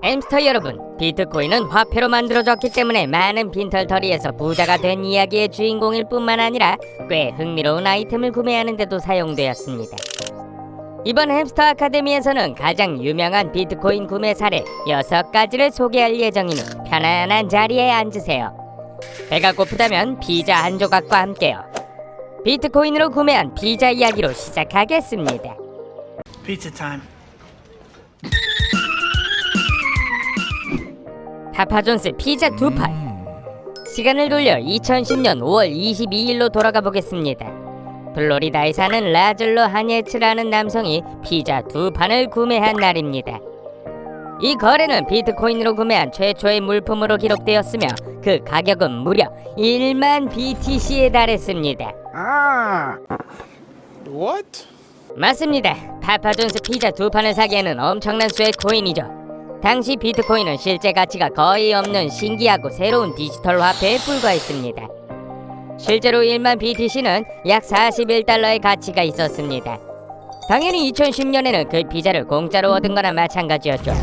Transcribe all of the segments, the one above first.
햄스터 여러분, 비트코인은 화폐로 만들어졌기 때문에 많은 빈털터리에서 부자가 된 이야기의 주인공일 뿐만 아니라 꽤 흥미로운 아이템을 구매하는 데도 사용되었습니다. 이번 햄스터 아카데미에서는 가장 유명한 비트코인 구매 사례 6가지를 소개할 예정이니 편안한 자리에 앉으세요. 배가 고프다면 피자 한 조각과 함께요. 비트코인으로 구매한 피자 이야기로 시작하겠습니다. Pizza time. 파파존스 피자 2판. 시간을 돌려 2010년 5월 22일로 돌아가 보겠습니다. 플로리다에 사는 라즐로 하니에츠라는 남성이 피자 2판을 구매한 날입니다. 이 거래는 비트코인으로 구매한 최초의 물품으로 기록되었으며 그 가격은 무려 1만 BTC에 달했습니다. What? 맞습니다. 파파존스 피자 2판을 사기에는 엄청난 수의 코인이죠. 당시 비트코인은 실제 가치가 거의 없는 신기하고 새로운 디지털 화폐에 불과했습니다. 실제로 1만 BTC는 약 41달러의 가치가 있었습니다. 당연히 2010년에는 그 피자를 공짜로 얻은 거나 마찬가지였죠.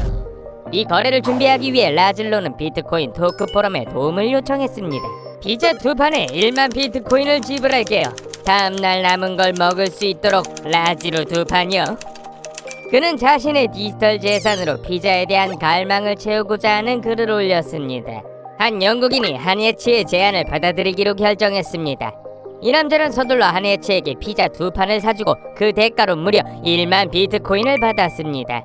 이 거래를 준비하기 위해 라즐로는 비트코인 토크 포럼에 도움을 요청했습니다. 피자 2판에 1만 비트코인을 지불할게요. 다음날 남은 걸 먹을 수 있도록 라지로 2판이요. 그는 자신의 디지털 재산으로 피자에 대한 갈망을 채우고자 하는 글을 올렸습니다. 한 영국인이 하니에츠의 제안을 받아들이기로 결정했습니다. 이 남자는 서둘러 하니에츠에게 피자 2판을 사주고 그 대가로 무려 1만 비트코인을 받았습니다.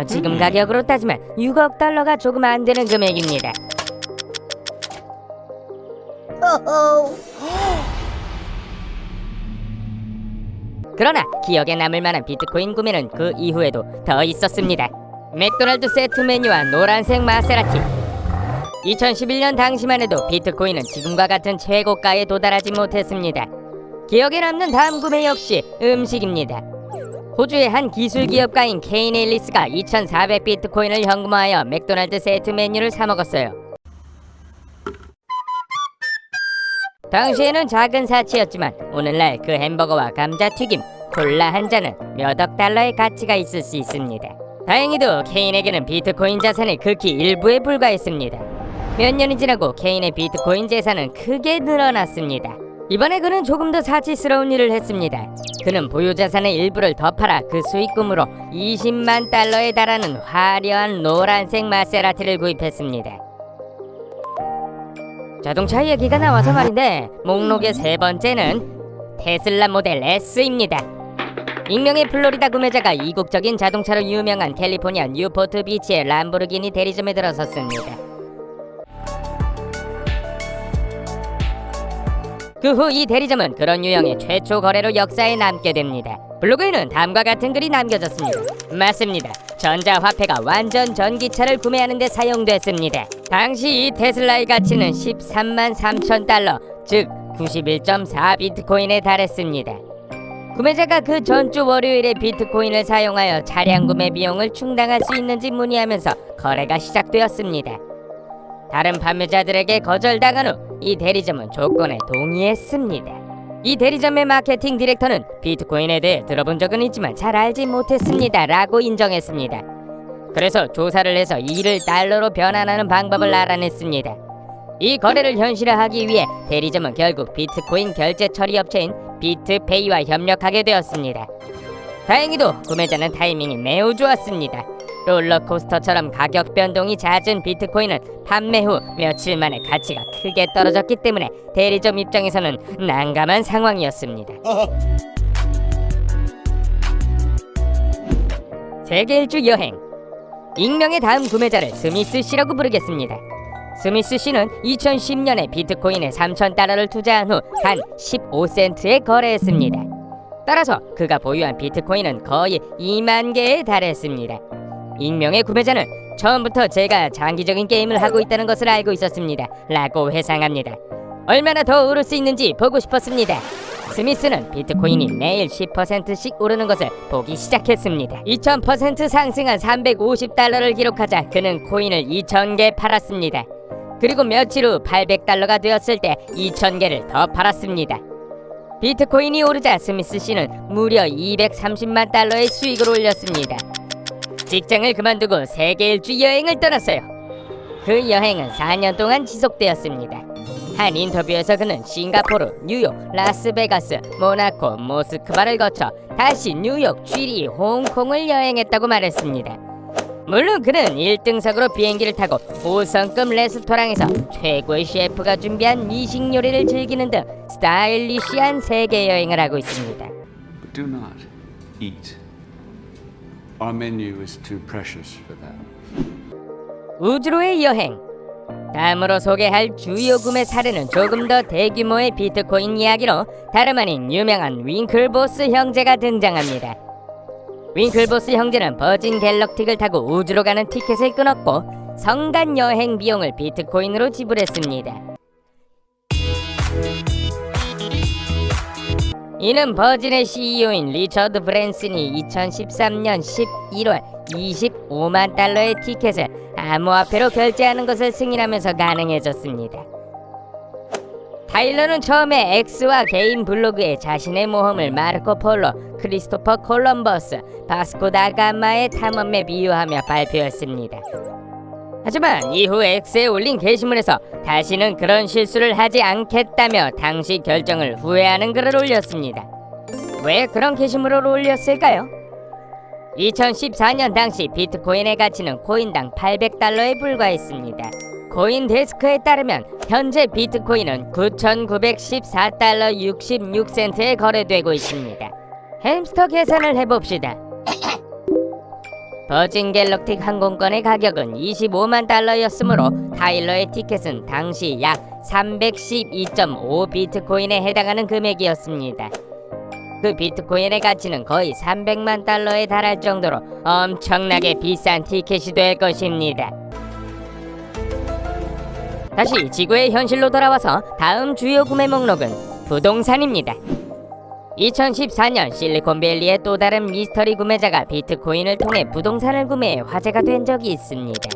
지금 가격으로 따지면 6억 달러가 조금 안 되는 금액입니다. 그러나 기억에 남을 만한 비트코인 구매는 그 이후에도 더 있었습니다. 맥도날드 세트 메뉴와 노란색 마세라티. 2011년 당시만 해도 비트코인은 지금과 같은 최고가에 도달하지 못했습니다. 기억에 남는 다음 구매 역시 음식입니다. 호주의 한 기술 기업가인 케인 앨리스가 2,400 비트코인을 현금화하여 맥도날드 세트 메뉴를 사 먹었어요. 당시에는 작은 사치였지만 오늘날 그 햄버거와 감자튀김, 콜라 한 잔은 몇억 달러의 가치가 있을 수 있습니다. 다행히도 케인에게는 비트코인 자산이 극히 일부에 불과했습니다. 몇 년이 지나고 케인의 비트코인 재산은 크게 늘어났습니다. 이번에 그는 조금 더 사치스러운 일을 했습니다. 그는 보유 자산의 일부를 더 팔아 그 수익금으로 20만 달러에 달하는 화려한 노란색 마세라티를 구입했습니다. 자동차 얘기가 나와서 말인데 목록의 세 번째는 테슬라 모델 S입니다. 익명의 플로리다 구매자가 이국적인 자동차로 유명한 캘리포니아 뉴포트 비치의 람보르기니 대리점에 들어섰습니다. 그 후 이 대리점은 그런 유형의 최초 거래로 역사에 남게 됩니다. 블로그에는 다음과 같은 글이 남겨졌습니다. 맞습니다. 전자화폐가 완전 전기차를 구매하는 데 사용됐습니다. 당시 이 테슬라의 가치는 13만 3천 달러, 즉 91.4 비트코인에 달했습니다. 구매자가 그 전주 월요일에 비트코인을 사용하여 차량 구매 비용을 충당할 수 있는지 문의하면서 거래가 시작되었습니다. 다른 판매자들에게 거절당한 후 이 대리점은 조건에 동의했습니다. 이 대리점의 마케팅 디렉터는 비트코인에 대해 들어본 적은 있지만 잘 알지 못했습니다 라고 인정했습니다. 그래서 조사를 해서 이를 달러로 변환하는 방법을 알아냈습니다. 이 거래를 현실화하기 위해 대리점은 결국 비트코인 결제 처리 업체인 비트페이와 협력하게 되었습니다. 다행히도 구매자는 타이밍이 매우 좋았습니다. 롤러코스터처럼 가격 변동이 잦은 비트코인은 판매 후 며칠 만에 가치가 크게 떨어졌기 때문에 대리점 입장에서는 난감한 상황이었습니다. 세계 일주 여행. 익명의 다음 구매자를 스미스 씨라고 부르겠습니다. 스미스 씨는 2010년에 비트코인에 3,000달러를 투자한 후 단 15센트에 거래했습니다. 따라서 그가 보유한 비트코인은 거의 2만 개에 달했습니다. 익명의 구매자는 처음부터 제가 장기적인 게임을 하고 있다는 것을 알고 있었습니다 라고 회상합니다. 얼마나 더 오를 수 있는지 보고 싶었습니다. 스미스는 비트코인이 매일 10%씩 오르는 것을 보기 시작했습니다. 2000% 상승한 350달러를 기록하자 그는 코인을 2,000개 팔았습니다. 그리고 며칠 후 800달러가 되었을 때 2,000개를 더 팔았습니다. 비트코인이 오르자 스미스 씨는 무려 230만 달러의 수익을 올렸습니다. 직장을 그만두고 세계 일주 여행을 떠났어요. 그 여행은 4년 동안 지속되었습니다. 한 인터뷰에서 그는 싱가포르, 뉴욕, 라스베가스, 모나코, 모스크바를 거쳐 다시 뉴욕, 취리, 홍콩을 여행했다고 말했습니다. 물론 그는 1등석으로 비행기를 타고 5성급 레스토랑에서 최고의 셰프가 준비한 미식 요리를 즐기는 등 스타일리시한 세계 여행을 하고 있습니다. But do not eat. Our menu is too precious for that. 우주로의 여행. 다음으로 소개할 주요 구매 사례는 조금 더 대규모의 비트코인 이야기로 다름 아닌 유명한 윙클보스 형제가 등장합니다. 윙클보스 형제는 버진 갤럭틱을 타고 우주로 가는 티켓을 끊었고 성간 여행 비용을 비트코인으로 지불했습니다. 이는 버진의 CEO인 리처드 브랜슨이 2013년 11월 25만 달러의 티켓을 암호화폐로 결제하는 것을 승인하면서 가능해졌습니다. 타일러는 처음에 X와 개인 블로그에 자신의 모험을 마르코 폴로, 크리스토퍼 콜럼버스, 바스코 다 가마의 탐험에 비유하며 발표했습니다. 하지만 이후 X에 올린 게시물에서 다시는 그런 실수를 하지 않겠다며 당시 결정을 후회하는 글을 올렸습니다. 왜 그런 게시물을 올렸을까요? 2014년 당시 비트코인의 가치는 코인당 800달러에 불과했습니다. 코인데스크에 따르면 현재 비트코인은 9,914달러 66센트에 거래되고 있습니다. 햄스터 계산을 해봅시다. 버진 갤럭틱 항공권의 가격은 25만 달러였으므로 타일러의 티켓은 당시 약 312.5 비트코인에 해당하는 금액이었습니다. 그 비트코인의 가치는 거의 300만 달러에 달할 정도로 엄청나게 비싼 티켓이 될 것입니다. 다시 지구의 현실로 돌아와서 다음 주요 구매 목록은 부동산입니다. 2014년 실리콘밸리의 또 다른 미스터리 구매자가 비트코인을 통해 부동산을 구매해 화제가 된 적이 있습니다.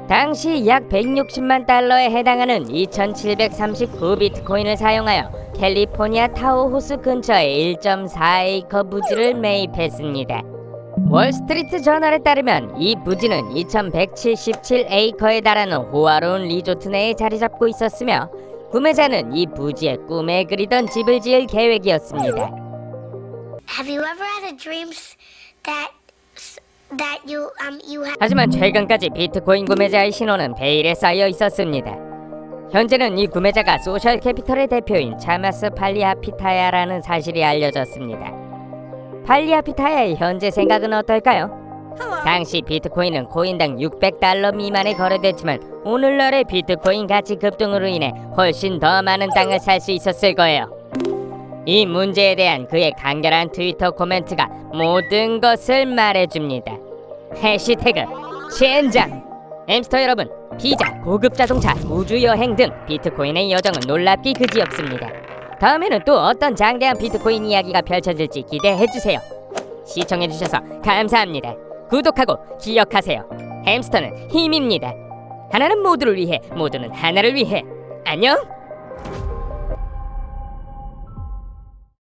당시 약 160만 달러에 해당하는 2739 비트코인을 사용하여 캘리포니아 타호호수 근처의 1.4에이커 부지를 매입했습니다. 월스트리트 저널에 따르면 이 부지는 2177에이커에 달하는 호화로운 리조트 내에 자리 잡고 있었으며 구매자는 이 부지에 꿈에 그리던 집을 지을 계획이었습니다. Have you ever had a dreams that you have? 하지만 최근까지 비트코인 구매자의 신원은 베일에 쌓여 있었습니다. 현재는 이 구매자가 소셜 캐피털의 대표인 차마스 팔리아피타야라는 사실이 알려졌습니다. 팔리아피타야의 현재 생각은 어떨까요? 당시 비트코인은 코인당 600달러 미만에 거래됐지만 오늘날의 비트코인 가치 급등으로 인해 훨씬 더 많은 땅을 살 수 있었을 거예요. 이 문제에 대한 그의 간결한 트위터 코멘트가 모든 것을 말해줍니다. 해시태그 젠장. 햄스터 여러분, 피자, 고급 자동차, 우주여행 등 비트코인의 여정은 놀랍기 그지없습니다. 다음에는 또 어떤 장대한 비트코인 이야기가 펼쳐질지 기대해주세요. 시청해주셔서 감사합니다. 구독하고 기억하세요. 햄스터는 힘입니다. 하나는 모두를 위해, 모두는 하나를 위해. 안녕.